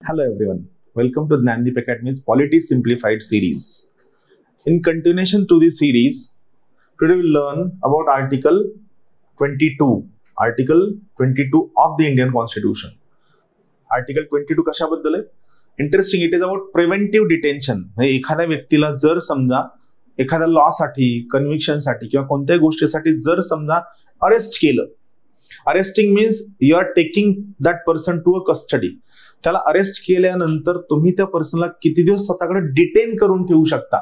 Hello everyone, welcome to Gnandeep Academy's Polity Simplified series. In continuation to this series, today we'll learn about Article 22. Article 22 of the Indian Constitution. Article 22 कशाबद्दल आहे? Interesting, it is about preventive detention. एखाद्या व्यक्तीला जर समजा एखाद्या law साठी, conviction साठी किंवा कोणत्याही गोष्टीसाठी जर समजा अरेस्ट केलं, arresting means you are taking that person to a custody. त्याला अरेस्ट केल्यानंतर तुम्ही त्या पर्सनला किती दिवस स्वतःकडे डिटेन करून ठेवू शकता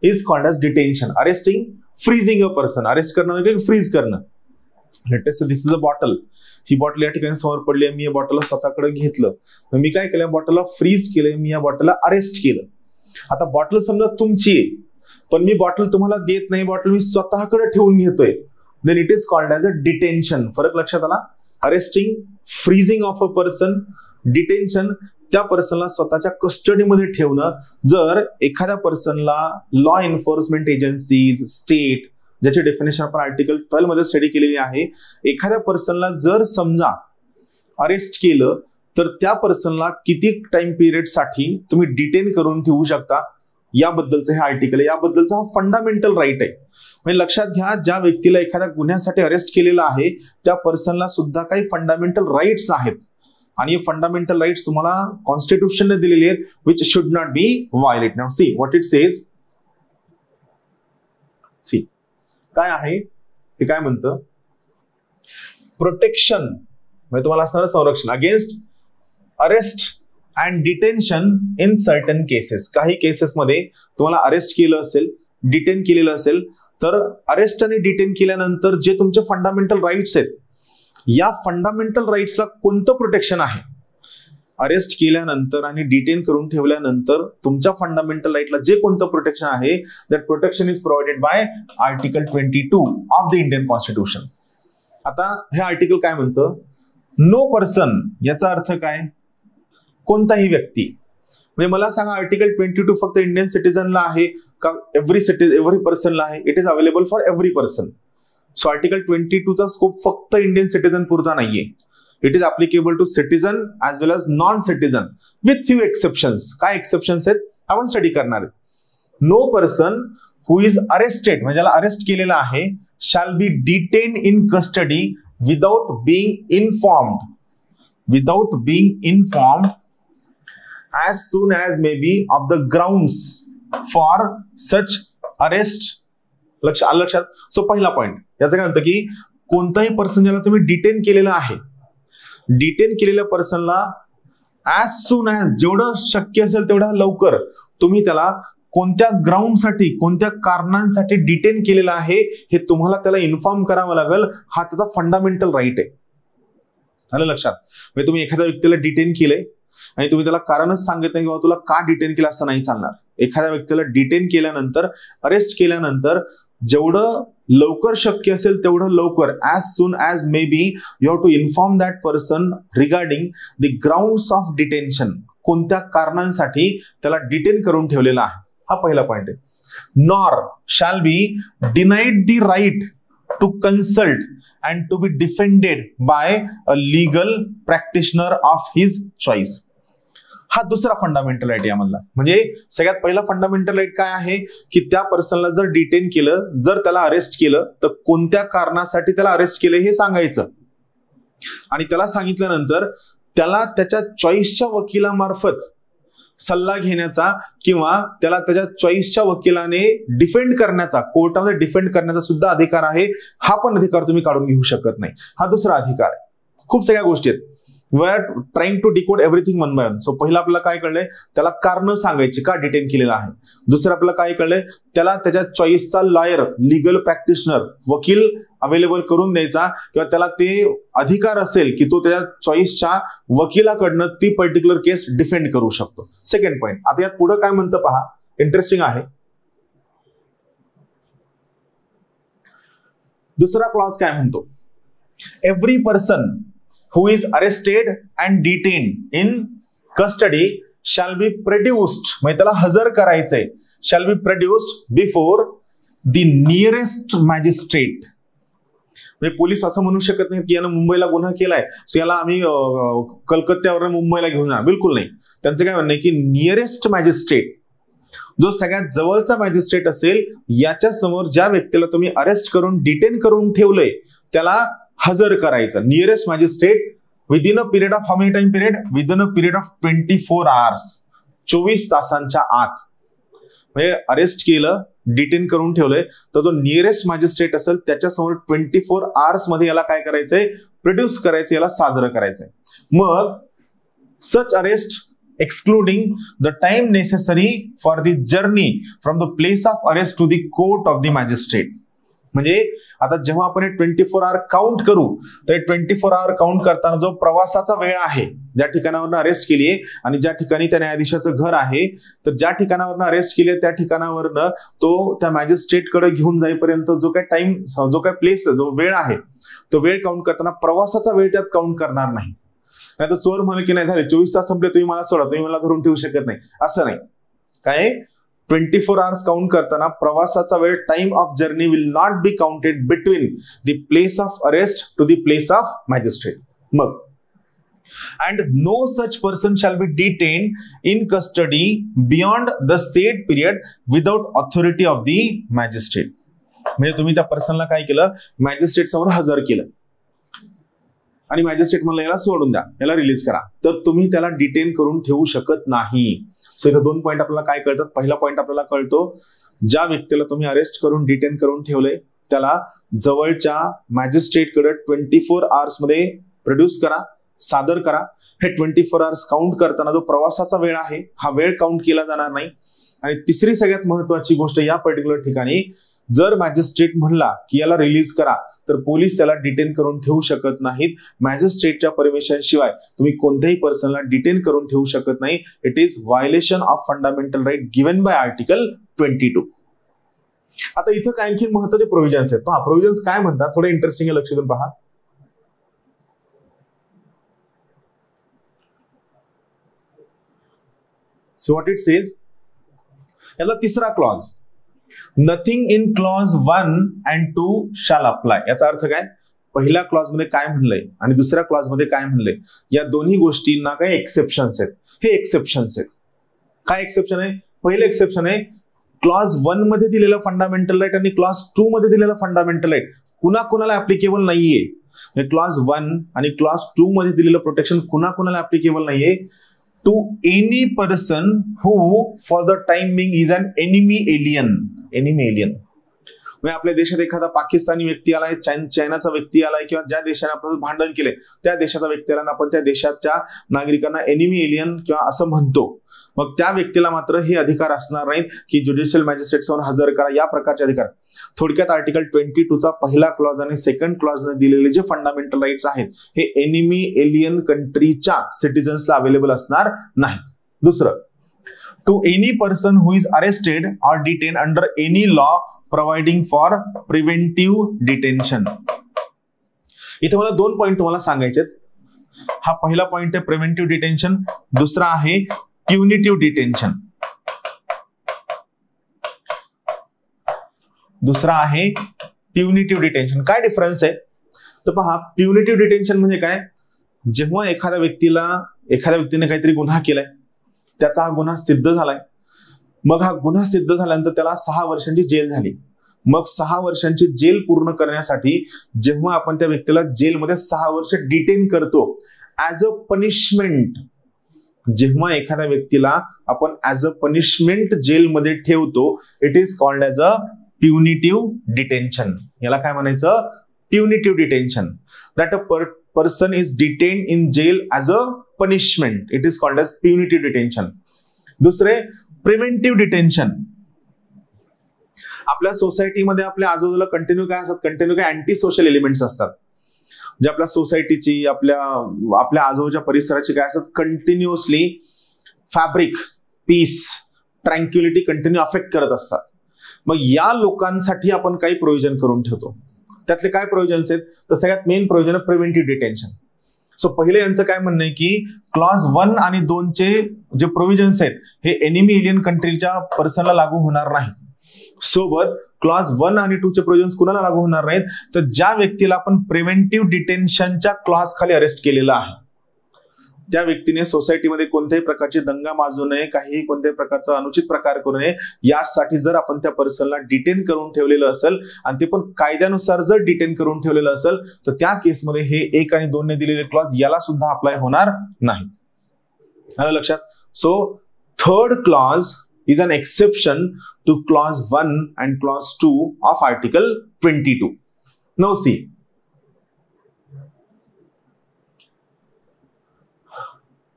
is called as detention. Arresting, freezing a person. Arrest करणं म्हणजे फ्रीज करणं. Latest this is a bottle. ही बॉटल या ठिकाणी समोर पडली आहे, मी या बॉटलला स्वतःकडे घेतलं, मी काय केलं, बॉटलला फ्रीज केलंय, मी या बॉटलला अरेस्ट केलं. आता बॉटल समजा तुमची आहे, पण मी बॉटल तुम्हाला देत नाही, बॉटल मी स्वतःकडे ठेवून घेतोय, then it is called as a detention. फरक लक्षात आला? Arresting, freezing of a person, detention त्या पर्सनला स्वतःच्या कस्टडीमध्ये ठेवणं. जर एखाद्या पर्सनला लॉ एन्फोर्समेंट एजन्सीज, स्टेट, ज्याची डेफिनेशन आपण आर्टिकल 12 मध्ये स्टडी केलेली आहे, एखाद्या पर्सनला जर समजा अरेस्ट केलं तर त्या पर्सनला किती टाइम पिरियड साठी तुम्ही डिटेन करून ठेवू शकता याबद्दलचं हे आर्टिकल आहे. याबद्दलचा हा फंडामेंटल राईट आहे. म्हणजे लक्षात घ्या, ज्या व्यक्तीला एखाद्या गुन्ह्यासाठी अरेस्ट केलेला आहे त्या पर्सनला सुद्धा काही फंडामेंटल राईट्स आहेत, आणि हे फंडामेंटल राईट्स तुम्हाला कॉन्स्टिट्यूशनने दिलेले आहेत, which should not be violate. Now see what it says. See काय आहे ते, काय म्हणतं, प्रोटेक्शन म्हणजे तुम्हाला असणारं संरक्षण against arrest and detention in certain cases. काही केसेसमध्ये तुम्हाला अरेस्ट केलं असेल, डिटेन केलेलं असेल, तर अरेस्ट आणि डिटेन केल्यानंतर जे तुमचे फंडामेंटल राईट्स आहेत, या फंडामेंटल राईट्सला कोणतं प्रोटेक्शन आहे? अरेस्ट केल्यानंतर आणि डिटेन करून ठेवल्यानंतर तुमच्या फंडामेंटल राईटला जे कोणतं प्रोटेक्शन आहे, that protection is provided bye article 22 of the Indian constitution. आता हे आर्टिकल काय म्हणतं? नो पर्सन, याचा अर्थ काय? कोणताही व्यक्ती. म्हणजे मला सांगा, आर्टिकल 22 फक्त इंडियन सिटीजनला आहे का एव्हरी पर्सनला आहे? It is available for every person. So article 22 चा स्कोप फक्त इंडियन सिटीजन पुरता नाहीये. It is applicable to citizen as well as non citizen with few exceptions. काय एक्सेप्शन्स आहेत आपण स्टडी करणार आहे. No person who is arrested, म्हणजे ज्याला अरेस्ट केलेला आहे, shall be detained in custody without being informed as soon as may be of the grounds for such arrest. लक्षात. सो पहिला पॉइंट याचं काय म्हणतं की कोणताही पर्सन ज्याला तुम्ही डिटेन केलेलं आहे, डिटेन केलेल्या पर्सनला ऍज सून ऍज, जेवढं शक्य असेल तेवढा लवकर तुम्ही त्याला कोणत्या ग्राउंडसाठी, कोणत्या कारणांसाठी डिटेन केलेलं आहे हे तुम्हाला त्याला इन्फॉर्म करावं लागेल. हा त्याचा फंडामेंटल राईट आहे. आलं लक्षात? म्हणजे तुम्ही एखाद्या व्यक्तीला डिटेन केलंय आणि तुम्ही त्याला कारणच सांगत नाही किंवा तुला का डिटेन केलं असं नाही चालणार. एखाद्या व्यक्तीला डिटेन केल्यानंतर, अरेस्ट केल्यानंतर जेवढं लवकर शक्य असेल तेवढं लवकर, as soon as may be, you have to inform that person regarding the grounds of detention. कोणत्या कारणांसाठी त्याला डिटेन करून ठेवलेला आहे, हा पहिला पॉइंट आहे. Nor shall be denied the right to consult and to be defended by a legal practitioner of his choice. हा दुसरा फंडामेंटल राईट यामधला. म्हणजे सगळ्यात पहिला फंडामेंटल राईट काय आहे की त्या पर्सनला जर डिटेन केलं, जर त्याला अरेस्ट केलं, तर कोणत्या कारणासाठी त्याला अरेस्ट केलं हे सांगायचं, आणि त्याला सांगितल्यानंतर त्याला त्याच्या चॉईसच्या वकिलामार्फत सल्ला घेण्याचा किंवा त्याला त्याच्या चॉईसच्या वकिलाने डिफेंड करण्याचा, कोर्टामध्ये डिफेंड करण्याचा सुद्धा अधिकार आहे. हा पण अधिकार तुम्ही काढून घेऊ शकत नाही. हा दुसरा अधिकार आहे. खूप सगळ्या गोष्टी आहेत. We are trying to decode everything one by one. So पहिला आपल्याला काय कळलंय, त्याला कारण सांगायची का डिटेन केलेलं आहे. दुसरं आपल्याला काय कळलंय, त्याला त्याच्या चॉईसचा लॉयर, लीगल प्रॅक्टिशनर, वकील अवेलेबल करून द्यायचा, किंवा त्याला ते अधिकार असेल की तो त्याच्या चॉईसच्या वकिलाकडनं ती पर्टिक्युलर केस डिफेंड करू शकतो. Second point. आता यात पुढे काय म्हणतं पहा, इंटरेस्टिंग आहे. दुसरा क्लॉज काय म्हणतो, every person who is arrested and detained in custody shall be produced, म्हणजे त्याला हजर करायचंय, shall be produced before the nearest magistrate म्हणजे पोलीस असं म्हणू शकत नाही की यानं मुंबईला गुन्हा केलाय सो याला आम्ही कलकत्त्यावर मुंबईला घेऊन जा, बिलकुल नाही. त्यांचं काय म्हणणं आहे की नियरेस्ट मॅजिस्ट्रेट, जो सगळ्यात जवळचा मॅजिस्ट्रेट असेल, याच्या समोर ज्या व्यक्तीला तुम्ही अरेस्ट करून डिटेन करून ठेवलंय त्याला हजर करायचं. Nearest magistrate within a period of how many time period, within a period of 24 hours, 24 तासांच्या आत. म्हणजे अरेस्ट केलं, डिटेन करून ठेवलंय, तर जो नियरेस्ट मॅजिस्ट्रेट असेल त्याच्यासमोर 24 hours मध्ये याला काय करायचंय, प्रोड्यूस करायचं, याला साजरं करायचंय. मग सच arrest excluding the time necessary for the journey from the place of arrest to the court of the magistrate. म्हणजे आता जेव्हा आपण 24 hour काउंट करू तर 24 hour काउंट करताना जो प्रवासाचा वेळ आहे, ज्या ठिकाणावरून अरेस्ट केली आहे आणि ज्या ठिकाणी त्या न्यायाधीशाचं घर आहे, तर ज्या ठिकाणावरून अरेस्ट केली त्या ठिकाणावरनं तो त्या मॅजिस्ट्रेट कडे घेऊन जाईपर्यंत जो काय टाइम, जो काय प्लेस, जो वेळ आहे, तो वेळ काउंट करताना प्रवासाचा वेळ त्यात काउंट करणार नाही. नाही तर चोर म्हणून की नाही झाले 24 तास संपले, तुम्ही मला सोडा, तुम्ही मला धरून ठेवू शकत नाही, असं नाही. काय 24 hours काउंट करताना प्रवासाचा वेळ, time of journey will not be counted between the place of arrest to the place of magistrate. मग and no such person shall be detained in custody beyond the said period without authority of the magistrate. म्हणजे तुम्ही त्या पर्सनला काय केलं, magistrate समोर हजर केलं आणि मॅजिस्ट्रेट म्हणलं याला सोडून द्या, याला रिलीज करा, तर तुम्ही त्याला डिटेन करून ठेवू शकत नाही. सो इथं 2 पॉईंट आपल्याला काय कळतात. पहिला पॉईंट आपल्याला कळतो, ज्या व्यक्तीला तुम्ही अरेस्ट करून डिटेन करून ठेवलंय त्याला जवळच्या मॅजिस्ट्रेटकडे 24 hours मध्ये प्रोड्यूस करा, सादर करा. हे 24 hours काउंट करताना जो प्रवासाचा वेळ आहे हा वेळ काउंट केला जाणार नाही. आणि तिसरी सगळ्यात महत्वाची गोष्ट या पर्टिक्युलर ठिकाणी, जर मॅजिस्ट्रेट म्हणला की याला रिलीज करा तर पोलीस त्याला डिटेन करून ठेवू शकत नाहीत. मॅजिस्ट्रेटच्या परमिशन शिवाय तुम्ही कोणत्याही पर्सनला डिटेन करून ठेवू शकत नाही. It is violation of fundamental right given by article 22. आता इथं काय आणखी महत्वाचे प्रोव्हिजन्स आहेत. पहा प्रोव्हिजन्स काय म्हणतात, थोडे इंटरेस्टिंग आहे, लक्ष देऊन पहा. सो व्हॉट इट सेज, याला तिसरा clause, nothing in clause 1 and 2 shall apply. याचा अर्थ काय, पहिल्या क्लॉज मध्ये काय म्हणलंय आणि दुसऱ्या क्लॉज मध्ये काय म्हणलंय, या दोन्ही गोष्टींना काय एक्सेप्शन्स आहेत. हे एक्सेप्शन्स आहेत. काय एक्सेप्शन आहे, पहिलं एक्सेप्शन आहे क्लॉज 1 मध्ये दिलेलं फंडामेंटल राईट आणि क्लॉज 2 मध्ये दिलेलं फंडामेंटल राईट कुणाकुणाला ऍप्लिकेबल नाहीये. क्लॉज 1 आणि क्लॉज 2 मध्ये दिलेलं प्रोटेक्शन कुणाकुणाला ऍप्लिकेबल नाहीये, to any person who for the time being is an enemy alien. Enemy alien म्हणजे आपल्या देशात एखादा पाकिस्तानी व्यक्ती आलाय, चायनाचा व्यक्ती आलाय, किंवा ज्या देशाने आपलं भांडण केलंय त्या देशाचा व्यक्ती आला, आपण त्या देशाच्या नागरिकांना एनिमी एलियन किंवा असं म्हणतो. मग त्या व्यक्तीला मात्र हे अधिकार असणार नाहीत की ज्युडिशियल मॅजिस्ट्रेट समोर हजर करा, या प्रकारचे अधिकार. थोडक्यात आर्टिकल 22 पहिला क्लॉज आणि सेकंड क्लॉजने दिलेले जे फंडामेंटल राईट्स आहेत हे एनिमी एलियन कंट्रीच्या सिटीजन्सला अवेलेबल असणार नाहीत. दुसरं, to any person who is arrested or detain under any law providing for preventive detention. इथे मला 2 पॉईंट तुम्हाला सांगायचे. हा पहिला पॉईंट आहे प्रिव्हेंटिव्ह डिटेन्शन, दुसरा आहे प्युनिटिव्ह डिटेन्शन. दुसरा आहे प्युनिटिव्ह डिटेन्शन. काय डिफरन्स आहे तर पहा, प्युनिटिव्ह डिटेन्शन म्हणजे काय, जेव्हा एखाद्या व्यक्तीने काहीतरी गुन्हा केलाय, त्याचा हा गुन्हा सिद्ध झालाय, मग हा गुन्हा सिद्ध झाल्यानंतर त्याला 6 वर्षांची जेल झाली. मग 6 वर्षांची जेल पूर्ण करण्यासाठी जेव्हा आपण त्या व्यक्तीला जेलमध्ये 6 वर्ष डिटेन करतो ऍज अ पनिशमेंट, जेव्हा एखाद्या व्यक्तीला आपण ऍज अ पनिशमेंट जेलमध्ये ठेवतो, it is called as a punitive detention. याला काय म्हणायचं, punitive detention. That a person is detain in jail as a punishment, it is called as punitive detention. दुसरे प्रिव्हेंटिव्ह डिटेन्शन. आपल्या सोसायटीमध्ये आपल्या आजूबाजूला कंटिन्यू काय असतात, कंटिन्यू काय अँटी सोशल एलिमेंट्स असतात, जे आपल्या सोसायटीची, आपल्या आजूबाजूच्या परिसराची काय असतात, continuously fabric, peace, tranquillity continue affect करत असतात. मग या लोकांसाठी आपण काही प्रोव्हिजन करून ठेवतो. त्यातले काय प्रोव्हिजन्स आहेत तर सगळ्यात मेन प्रोव्हिजन आहे प्रिव्हेंटिव्ह डिटेन्शन. सो पहिले यांचं काय म्हणणं आहे की क्लॉज 1 आणि 2 चे जे प्रोव्हिजन्स आहेत हे एनिमी एलियन कंट्रीच्या पर्सनला लागू होणार नाही. सोबत क्लॉज 1 आणि 2 चे प्रोव्हिजन्स कुणाला लागू होणार नाहीत, तर ज्या व्यक्तीला आपण प्रिव्हेंटिव्ह डिटेन्शनच्या क्लॉज खाली अरेस्ट केलेलं आहे त्या व्यक्तीने सोसायटीमध्ये कोणत्याही प्रकारची दंगा माजू नये, काही कोणत्याही प्रकारचा अनुचित प्रकार करू नये, यासाठी जर आपण त्या पर्सनला डिटेन करून ठेवलेलं असेल आणि ते पण कायद्यानुसार जर डिटेन करून ठेवलेलं असेल तर त्या केसमध्ये हे 1 आणि 2 ने दिलेले क्लॉज याला सुद्धा अप्लाय होणार नाही. आलं लक्षात? So third clause is an exception to clause 1 and clause 2 of article 22. Now see,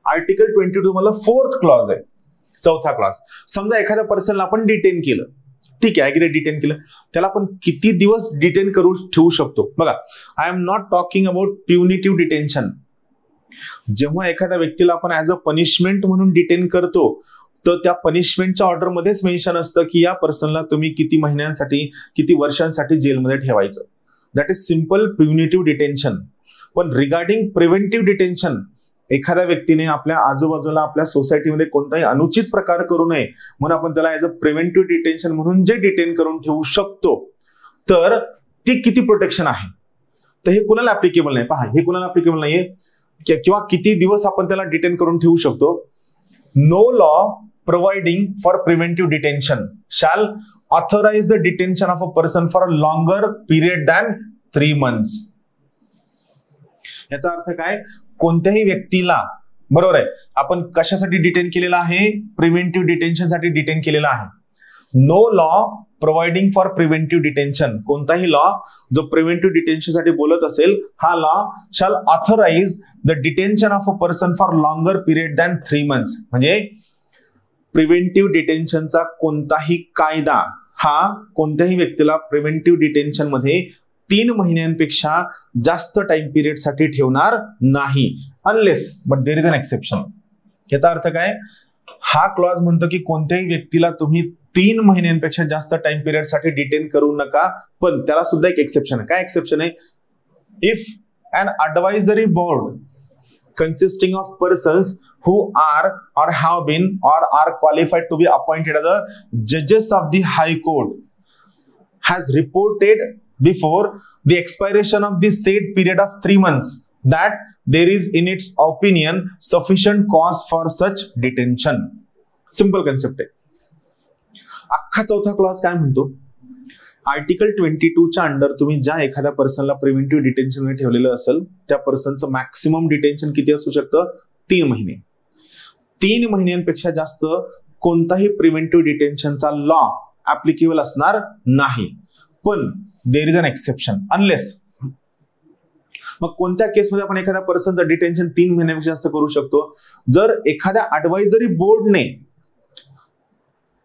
article 22 मध्ये फोर्थ क्लॉज आहे, चौथा क्लॉज. समजा एखाद्या पर्सनला आपण डिटेन केलं, ठीक आहे, ऍग्री डिटेन केलं, त्याला आपण किती दिवस डिटेन करू ठेवू शकतो? बघा, I am not talking about punitive detention. जेव्हा एखाद्या व्यक्तीला आपण ऍज अ पनिशमेंट म्हणून डिटेन करतो तर त्या पनिशमेंटच्या ऑर्डरमध्येच मेन्शन असतं की या पर्सनला तुम्ही किती महिन्यांसाठी किती वर्षांसाठी जेलमध्ये ठेवायचं. That is simple punitive detention. पण रिगार्डिंग प्रिव्हेंटिव्ह डिटेन्शन, एखाद्या व्यक्तीने आपल्या आजूबाजूला आपल्या सोसायटीमध्ये कोणताही अनुचित प्रकार करू नये म्हणून आपण त्याला ऍज अ प्रिव्हेंटिव्ह डिटेन्शन म्हणून जे डिटेन करून ठेवू शकतो तर ती किती प्रोटेक्शन आहे, तर हे कुणाला ऍप्लिकेबल नाही. पहा, हे कुणाला ऍप्लिकेबल नाहीये किंवा किती दिवस आपण त्याला डिटेन करून ठेवू शकतो. No law providing for preventive detention shall authorize the detention of a person for a longer period than 3 months. याचा अर्थ काय? कोणत्याही व्यक्तीला, बरोबर आहे, आपण कशासाठी डिटेन केलेला आहे? प्रिव्हेंटिव्ह डिटेन्शन साठी डिटेन केलेला आहे. No law providing for preventive detention, कोणताही लॉ जो प्रिव्हेंटिव्ह डिटेन्शन साठी बोलत असेल हा law shall authorise the detention of a person for longer period than 3 months. म्हणजे प्रिव्हेंटिव्ह डिटेन्शनचा कोणताही कायदा हा कोणत्याही व्यक्तीला प्रिव्हेंटिव्ह डिटेन्शन मध्ये 3 महिन्यांपेक्षा जास्त टाइम पिरियड साठी ठेवणार नाही, unless but there is an exception. याचा अर्थ काय? हा क्लॉज म्हणतो की कोणत्याही व्यक्तीला तुम्ही 3 महिन्यांपेक्षा जास्त टाइम पिरियड साठी डिटेन करू नका, पण त्याला सुद्धा एक एक्सेप्शन आहे. काय एक्सेप्शन आहे? If an advisory board consisting of persons who are or have been or are qualified to be appointed as the judges of the High Court has reported before the expiration of the said period of 3 months that there is in its opinion sufficient cause for such detention. Simple concept आहे. अख्खा चौथा clause काय म्हणतो? Article 22 च्या under तुम्ही ज्या एखाद्या पर्सनला preventive detention मध्ये ठेवलेलं असेल त्या पर्सनचं मॅक्सिमम डिटेन्शन किती असू शकतं? 3 महिने. 3 महिन्यांपेक्षा जास्त कोणताही प्रिव्हेंटिव्ह डिटेन्शनचा लॉ ऍप्लिकेबल असणार नाही. पण there is an exception, unless. मग कोणत्या केसमध्ये आपण एखाद्या पर्सनचं डिटेन्शन 3 महिन्यापेक्षा जास्त करू शकतो? जर एखाद्या ऍडवायझरी बोर्डने,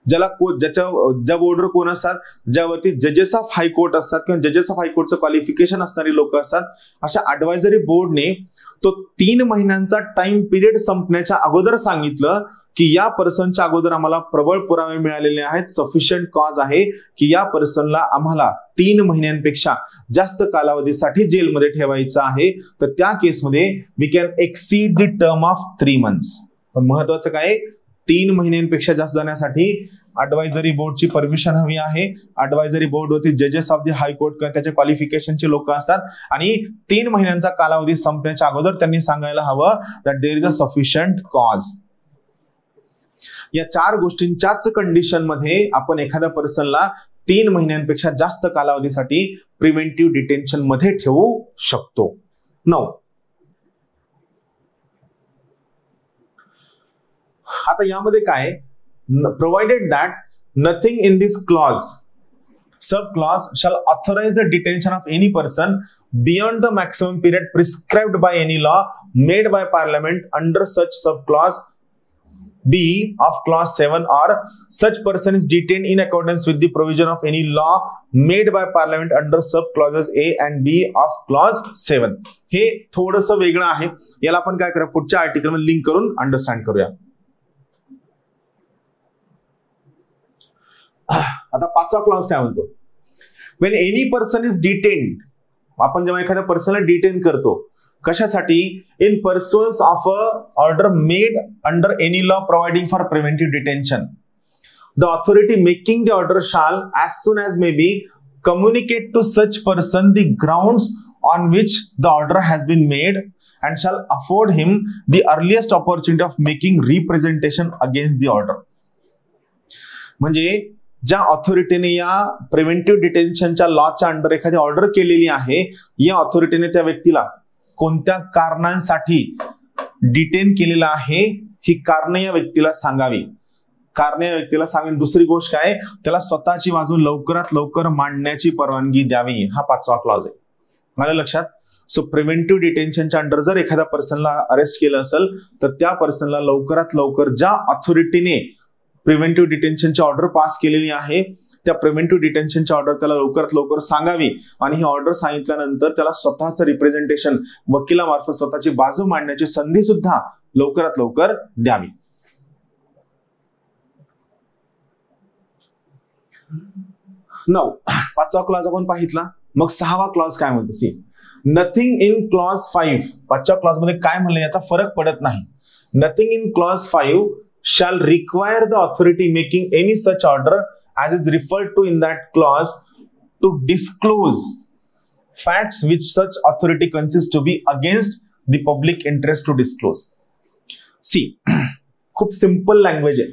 ज्या बोर्डवर कोण असतात, ज्यावरती जजेस ऑफ हायकोर्ट असतात किंवा जजेस ऑफ हायकोर्टचं क्वालिफिकेशन असणारी लोक असतात, अशा ऍडवायझरी बोर्डने तो 3 महिन्यांचा टाइम पिरियड संपण्याच्या अगोदर सांगितलं की या पर्सनच्या अगोदर आम्हाला प्रबळ पुरावे मिळालेले आहेत, सफिशियंट कॉज आहे की या पर्सनला आम्हाला 3 महिन्यांपेक्षा जास्त कालावधीसाठी जेलमध्ये ठेवायचं आहे, तर त्या केसमध्ये we can exceed the term of 3 months. पण महत्वाचं काय? 3 महिन्यांपेक्षा जास्त जाण्यासाठी ऍडवायझरी बोर्डची परमिशन हवी आहे. ऍडवायझरी बोर्डवरती जजेस ऑफ द हायकोर्ट किंवा त्याच्या क्वालिफिकेशनचे लोक असतात आणि 3 महिन्यांचा कालावधी संपण्याच्या अगोदर त्यांनी सांगायला हवं that there is a sufficient cause. या 4 गोष्टींच्याच कंडिशन मध्ये आपण एखाद्या पर्सनला 3 महिन्यांपेक्षा जास्त कालावधीसाठी प्रिव्हेंटिव्ह डिटेन्शन मध्ये ठेवू शकतो. नाउ आता यामध्ये काय? Provided that nothing in this clause sub clause shall authorise the detention of any person beyond the maximum period prescribed by any law made by parliament under such sub clause B of clause 7 or such person is detained in accordance with the provision of any law made by parliament under sub clauses A and B of clause 7. हे थोडंसं वेगळं आहे, याला आपण काय करूया पुढच्या article मध्ये लिंक करून अंडरस्टँड करूया. आता 5वा क्लॉज काय म्हणतो? When any person is detained, आपण जेव्हा एखाद्या पर्सनला डिटेन करतो कशासाठी? In pursuance of a order made under any law providing for preventive detention. the authority making the order shall as soon as may be communicate to such person the grounds on which the order has been made and shall afford him the earliest opportunity of making representation against the order. म्हणजे ज्या ऑथॉरिटीने या preventive डिटेन्शनच्या लॉच्या under एखादी order केलेली आहे, या ऑथॉरिटीने त्या व्यक्तीला कोणत्या कारणांसाठी डिटेन केलेलं आहे ही कारणे या व्यक्तीला सांगावी. कारणे या व्यक्तीला सांगेन. दुसरी गोष्ट काय, त्याला स्वतःची बाजू लवकरात लवकर मांडण्याची परवानगी द्यावी. हा 5वा क्लॉज आहे. माझ्या लक्षात. सो प्रिव्हेंटिव्ह डिटेन्शनच्या अंडर जर एखाद्या पर्सनला अरेस्ट केलं असेल तर त्या पर्सनला लवकरात लवकर ज्या ऑथॉरिटीने प्रिव्हेंटिव्ह डिटेन्शनची ऑर्डर पास केलेली आहे त्या प्रिव्हेंटिव्ह डिटेन्शनची ऑर्डर त्याला लवकरात लवकर सांगावी आणि ही ऑर्डर सांगितल्यानंतर त्याला स्वतःचं रिप्रेझेंटेशन वकिलामार्फत स्वतःची बाजू मांडण्याची संधी सुद्धा लवकरात लवकर द्यावी. नऊ 5वा क्लॉज आपण पाहितला. मग 6वा क्लॉज काय म्हणतो, सी नथिंग इन क्लॉज 5. 5च्या क्लॉज मध्ये काय म्हणलं याचा फरक पडत नाही. Nothing in clause 5 shall require the authority making any such order as is referred to in that clause to disclose facts which such authority considers to be against the public interest to disclose. See, खूप simple language आहे.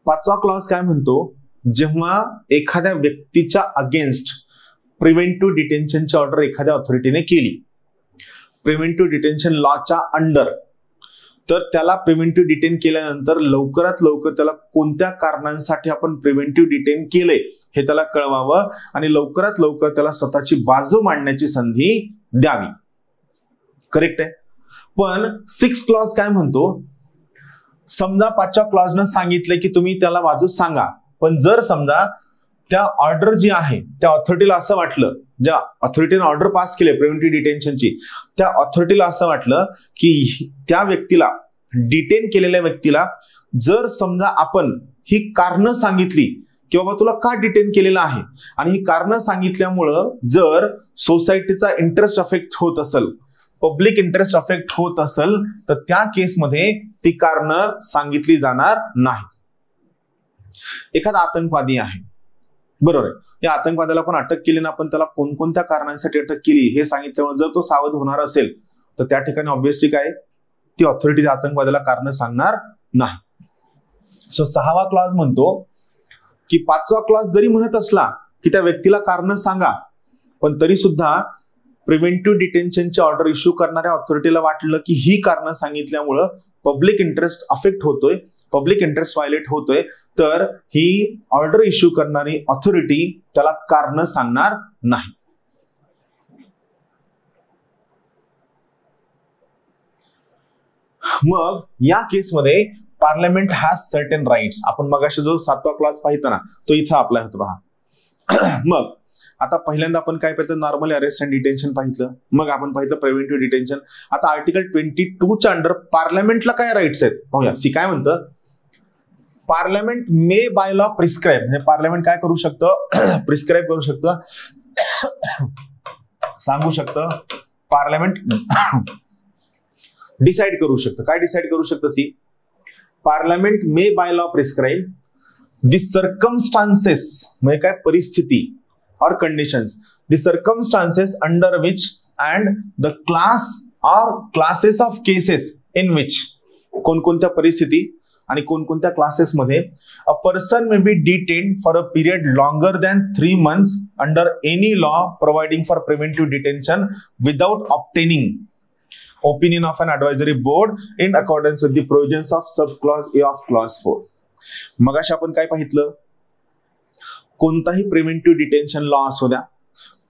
5वा clause काय म्हणतो, जेव्हा एखाद्या व्यक्तीच्या against preventive डिटेन्शनची order एखाद्या ऑथॉरिटीने केली preventive detention लॉच्या under, तर त्याला प्रिव्हेंटिव्ह डिटेन केल्यानंतर लवकरात लवकर त्याला कोणत्या कारणांसाठी आपण प्रिव्हेंटिव्ह डिटेन केले हे त्याला कळवावं आणि लवकरात लवकर त्याला स्वतःची बाजू मांडण्याची संधी द्यावी. करेक्ट आहे. पण 6 क्लॉज काय म्हणतो, समजा 5च्या क्लॉजनं सांगितलं की तुम्ही त्याला बाजू सांगा, पण जर समजा त्या ऑर्डर जी आहे त्या ऑथॉरिटीला असं वाटलं, ज्या ऑथॉरिटीने ऑर्डर पास केली प्रिव्हेंटिव्ह डिटेन्शनची, त्या ऑथॉरिटीला असं वाटलं की त्या व्यक्तीला डिटेन केलेल्या व्यक्तीला जर समजा आपण ही कारणं सांगितली की बाबा तुला का डिटेन केलेलं आहे आणि ही कारणं सांगितल्यामुळं जर सोसायटीचा इंटरेस्ट अफेक्ट होत असेल, पब्लिक इंटरेस्ट अफेक्ट होत असेल, तर त्या केसमध्ये ती कारणं सांगितली जाणार नाही. एखादा आतंकवादी आहे, बरोबर आहे, या आतंकवाद्याला पण अटक केली ना, आपण त्याला कोणकोणत्या कारणांसाठी अटक केली हे सांगितल्यामुळे जर तो सावध होणार असेल तर त्या ठिकाणी ऑब्व्हियसली काय, ती ऑथॉरिटी आतंकवाद्याला कारण सांगणार नाही. सो 6वा क्लॉज म्हणतो की 5वा क्लॉज जरी म्हणत असला की त्या व्यक्तीला कारण सांगा, पण तरी सुद्धा प्रिव्हेंटिव्ह डिटेन्शनची ऑर्डर इश्यू करणाऱ्या ऑथॉरिटीला वाटलं की ही कारण सांगितल्यामुळं पब्लिक इंटरेस्ट अफेक्ट होतोय, पब्लिक इंटरेस्ट व्हायलेट होतोय, तर ही ऑर्डर इश्यू करणारी ऑथॉरिटी त्याला कारण सांगणार नाही. मग या केसमध्ये पार्लमेंट हॅज सर्टन राईट्स. आपण मगाशी जो 7वा क्लॉज पाहिला ना तो इथं अप्लाय होतो पहा. मग आता पहिल्यांदा आपण काय पाहिलं, नॉर्मली अरेस्ट अँड डिटेन्शन पाहिलं, मग आपण पाहिलं प्रिव्हेंटिव्ह डिटेन्शन. आता आर्टिकल 22च्या अंडर पार्लमेंटला काय राईट्स आहेत पाहूया. सी काय म्हणतं, parliament may by law prescribe, म्हणजे पार्लमेंट काय करू शकतं, प्रिस्क्राईब करू शकतं, सांगू शकतं, पार्लमेंट डिसाइड करू शकतं. काय डिसाइड करू शकतं, see parliament may by law prescribe the circumstances, म्हणजे काय परिस्थिती or conditions, the circumstances under which and the class or classes of cases in which, कोणकोणत्या परिस्थिती आणि कोणकोणत्या क्लासेस मध्ये a person may be detained for a period longer than 3 months under any law providing for preventive detention without obtaining opinion of an advisory board in accordance with the provisions of subclause A of clause 4. मगाशी आपण काय पाहितलं, कोणताही preventive detention law असू द्या,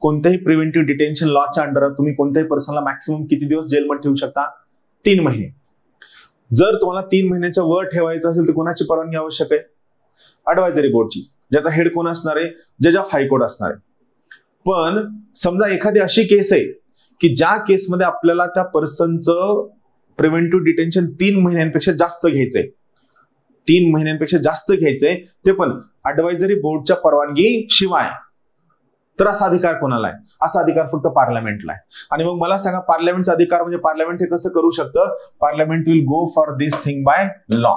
कोणत्याही preventive detention लॉच्या under तुम्ही कोणत्याही पर्सनला maximum किती दिवस जेलमध्ये ठेवू शकता, 3 महिने. जर तुम्हाला 3 महिन्याच्या वर ठेवायचं असेल तर कोणाची परवानगी आवश्यक आहे, ऍडवायझरी बोर्डची, ज्याचा हेड कोण असणार आहे, जज ऑफ हायकोर्ट असणार आहे. पण समजा एखादी अशी केस आहे की ज्या केसमध्ये आपल्याला त्या पर्सनचं प्रिव्हेंटिव्ह डिटेन्शन 3 महिन्यांपेक्षा जास्त घ्यायचंय, 3 महिन्यांपेक्षा जास्त घ्यायचंय, ते पण ऍडवायझरी बोर्डच्या परवानगी शिवाय, तर असा अधिकार कोणाला आहे, असा अधिकार फक्त पार्लमेंटला आहे. आणि मग मला सांगा पार्लमेंटचा अधिकार म्हणजे पार्लमेंट हे कसं करू शकतं, parliament will go for this thing by law.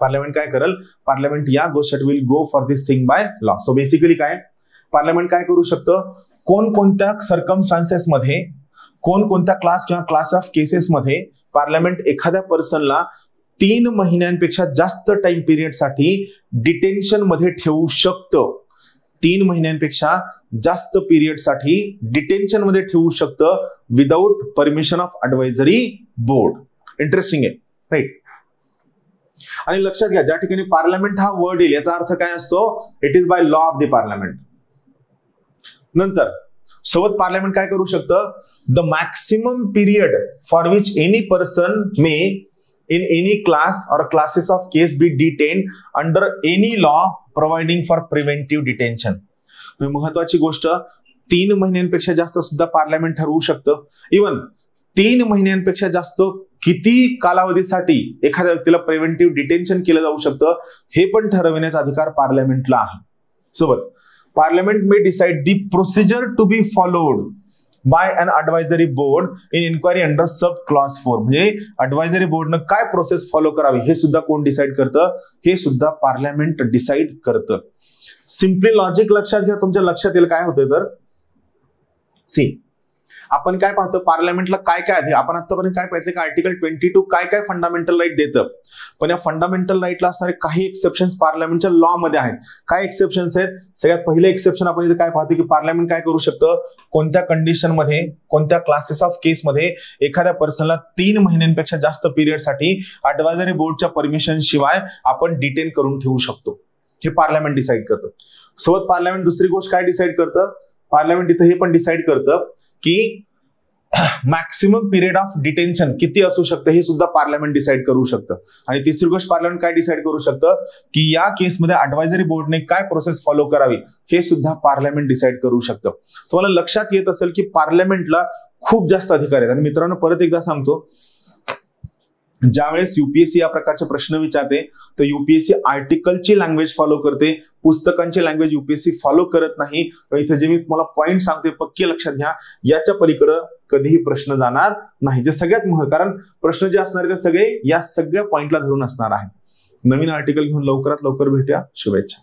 Parliament काय करेल, पार्लमेंट या गोष्टी will go for this thing by law. So basically काय पार्लमेंट काय करू शकतं, कोणकोणत्या सर्कमस्टान्सेस मध्ये, कोणकोणत्या क्लास किंवा क्लास ऑफ केसेस मध्ये पार्लमेंट एखाद्या पर्सनला 3 महिन्यांपेक्षा जास्त टाइम पिरियड साठी डिटेन्शन मध्ये ठेवू शकतं. 3 महिन्यांपेक्षा जास्त पिरियड साठी डिटेन्शन मध्ये ठेवू शकतं without permission of advisory board. Interesting आहे, राईट. आणि लक्षात घ्या, ज्या ठिकाणी पार्लमेंट हा वर्ड येईल याचा अर्थ काय असतो, it is by law of the parliament. नंतर सोबत पार्लमेंट काय करू शकतं, the maximum period for which any person may in any class or classes of case be detained under any law providing for preventive detention. महत्वाची गोष्ट, 3 महिन्यांपेक्षा जास्त सुद्धा पार्लमेंट ठरवू शकतं. इवन 3 महिन्यांपेक्षा जास्त किती कालावधीसाठी एखाद्या व्यक्तीला प्रिव्हेंटिव्ह डिटेन्शन केलं जाऊ शकतं हे पण ठरविण्याचा अधिकार पार्लमेंटला आहे. सोबत parliament may decide the procedure to be followed by an advisory board in inquiry under sub clause 4. म्हणजे ऍडवायझरी बोर्डनं काय प्रोसेस फॉलो करावी हे सुद्धा कोण डिसाइड करतं, हे सुद्धा पार्लमेंट डिसाइड करतं. सिम्पली लॉजिक लक्षात घ्या, तुमच्या लक्षात येईल काय होतं तर सी आपण काय पाहतो, पार्लमेंटला काय काय आहे. आपण आतापर्यंत काय पाहिजे की आर्टिकल 22 काय काय फंडामेंटल राईट देतं, पण या फंडामेंटल राईटला असणारे काही एक्सेप्शन्स पार्लमेंटच्या लॉ मध्ये आहेत. काय एक्सेप्शन्स आहेत, सगळ्यात पहिले एक्सेप्शन आपण इथे काय पाहतो की पार्लमेंट काय करू शकतं, कोणत्या कंडिशन मध्ये, कोणत्या क्लासेस ऑफ केस मध्ये एखाद्या पर्सनला 3 महिन्यांपेक्षा जास्त पिरियड साठी ऍडवायझरी बोर्डच्या परमिशन शिवाय आपण डिटेन करून ठेवू शकतो, हे पार्लमेंट डिसाइड करतं. सोबत पार्लमेंट दुसरी गोष्ट काय डिसाइड करतं, पार्लमेंट इथं हे पण डिसाइड करतं की मॅक्सिमम पिरियड ऑफ डिटेन्शन किती असू शकतं हे सुद्धा पार्लमेंट डिसाइड करू शकतं. आणि तिसरी गोष्ट पार्लमेंट काय डिसाइड करू शकतं की या केसमध्ये ऍडवायझरी बोर्डने काय प्रोसेस फॉलो करावी हे सुद्धा पार्लमेंट डिसाइड करू शकतं. तुम्हाला लक्षात येत असेल की पार्लमेंटला खूप जास्त अधिकार आहेत. आणि मित्रांनो परत एकदा सांगतो, ज्यावेळेस युपीएससी या प्रकारचे प्रश्न विचारते तर युपीएससी आर्टिकलची लँग्वेज फॉलो करते, पुस्तकांची लँग्वेज युपीएससी फॉलो करत नाही. इथे जे मी तुम्हाला पॉईंट सांगते पक्की लक्षात घ्या, याच्या पलीकडे कधीही प्रश्न जाणार नाही. जे सगळ्यात कारण प्रश्न जे असणार ते सगळे या सगळ्या पॉइंटला धरून असणार आहे. नवीन आर्टिकल घेऊन लवकरात लवकर भेटूया. शुभेच्छा.